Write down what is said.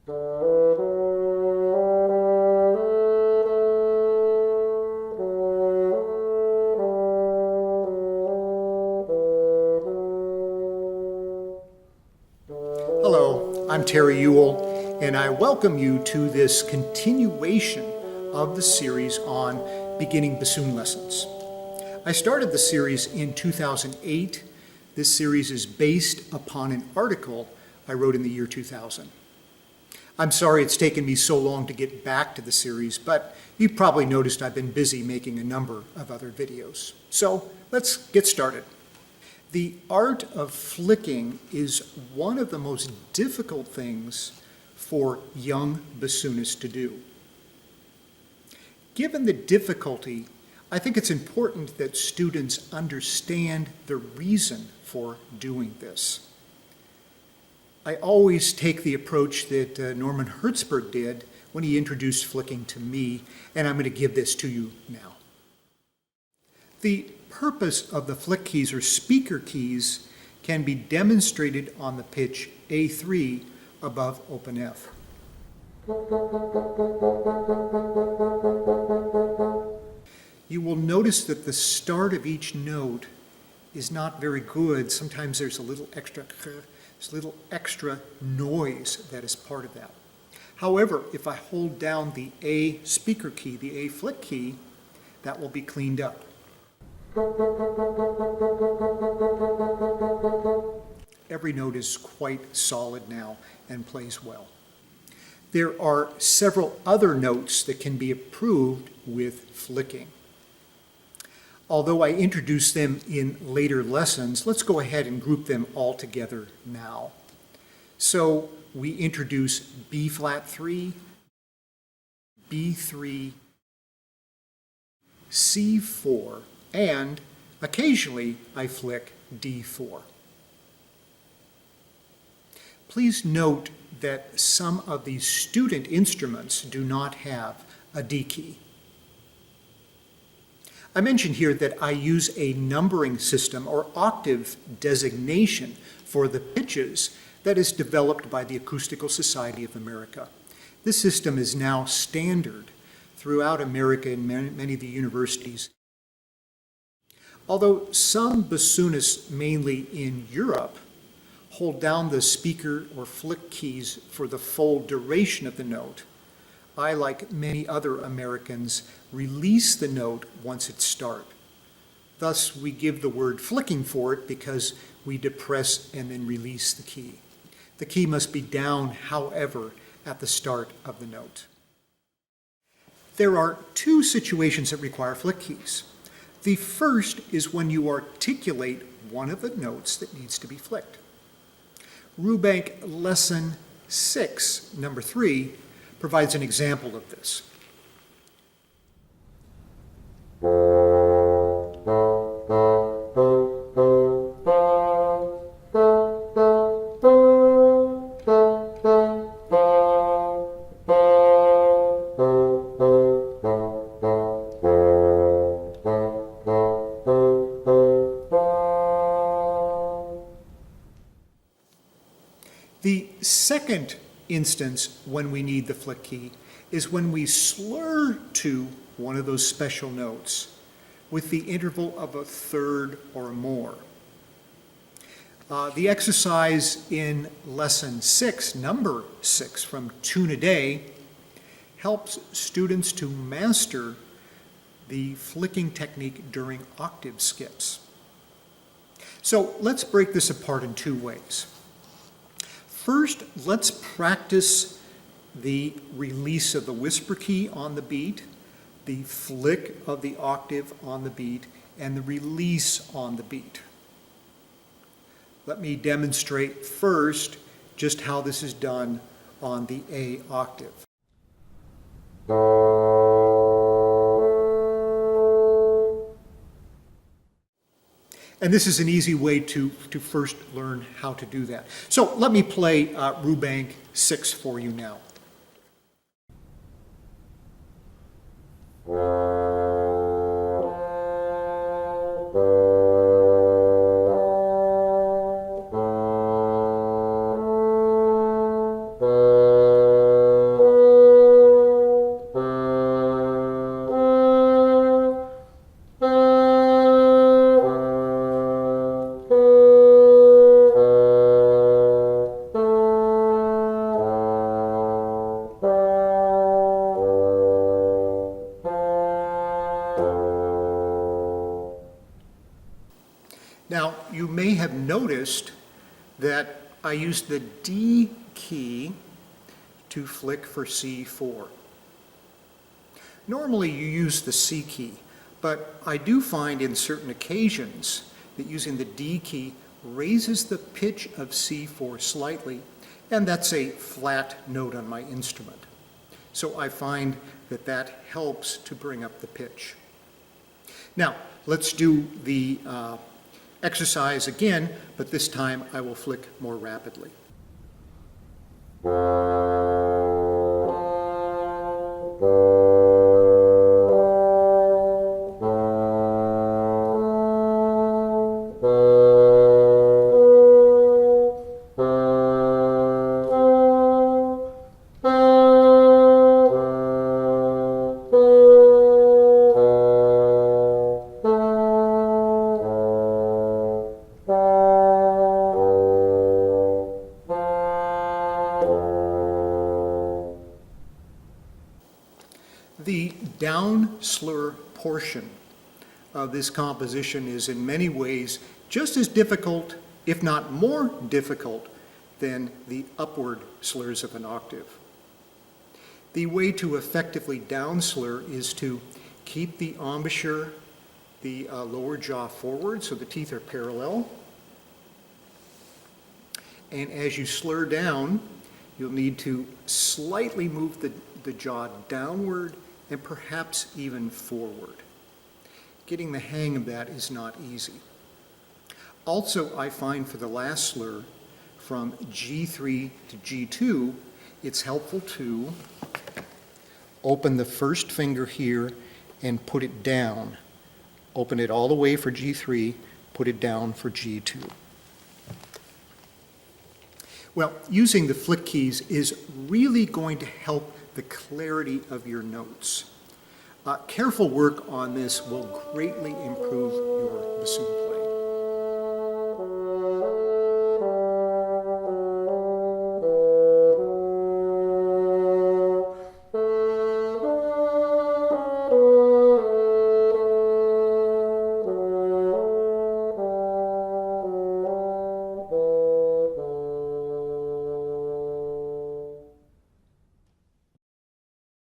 Hello, I'm Terry Ewell, and I welcome you to this continuation of the series on beginning bassoon lessons. I started the series in 2008. This series is based upon an article I wrote in the year 2000. I'm sorry it's taken me so long to get back to the series, but you've probably noticed I've been busy making a number of other videos. So let's get started. The art of flicking is one of the most difficult things for young bassoonists to do. Given the difficulty, I think it's important that students understand the reason for doing this. I always take the approach that Norman Hertzberg did when he introduced flicking to me, and I'm going to give this to you now. The purpose of the flick keys or speaker keys can be demonstrated on the pitch A3 above open F. You will notice that the start of each note is not very good. Sometimes there's a little extra noise that is part of that. However, if I hold down the A speaker key, the A flick key, that will be cleaned up. Every note is quite solid now and plays well. There are several other notes that can be improved with flicking. Although I introduced them in later lessons, let's go ahead and group them all together now. So we introduce B flat 3, B3, C4, and occasionally I flick D4. Please note that some of these student instruments do not have a D key. I mentioned here that I use a numbering system or octave designation for the pitches that is developed by the Acoustical Society of America. This system is now standard throughout America in many of the universities. Although some bassoonists, mainly in Europe, hold down the speaker or flick keys for the full duration of the note, I, like many other Americans, release the note once it starts. Thus, we give the word flicking for it because we depress and then release the key. The key must be down, however, at the start of the note. There are two situations that require flick keys. The first is when you articulate one of the notes that needs to be flicked. Rubank Lesson 6, number 3, provides an example of this. The second instance when we need the flick key is when we slur to one of those special notes with the interval of a third or more. The exercise in lesson 6, number 6 from Tune a Day, helps students to master the flicking technique during octave skips. So let's break this apart in two ways. First, let's practice the release of the whisper key on the beat, the flick of the octave on the beat, and the release on the beat. Let me demonstrate first just how this is done on the A octave. And this is an easy way to first learn how to do that. So let me play Rubank 6 for you now. you may have noticed that I used the D key to flick for C4. Normally you use the C key, but I do find in certain occasions that using the D key raises the pitch of C4 slightly, and that's a flat note on my instrument. So I find that that helps to bring up the pitch. Now, let's do the exercise again, but this time I will flick more rapidly. The down slur portion of this composition is in many ways just as difficult, if not more difficult, than the upward slurs of an octave. The way to effectively down slur is to keep the embouchure, the lower jaw forward so the teeth are parallel. And as you slur down, you'll need to slightly move the jaw downward and perhaps even forward. Getting the hang of that is not easy. Also, I find for the last slur, from G3 to G2, it's helpful to open the first finger here and put it down. Open it all the way for G3, put it down for G2. Well, using the flick keys is really going to help the clarity of your notes. Careful work on this will greatly improve your bassoon playing.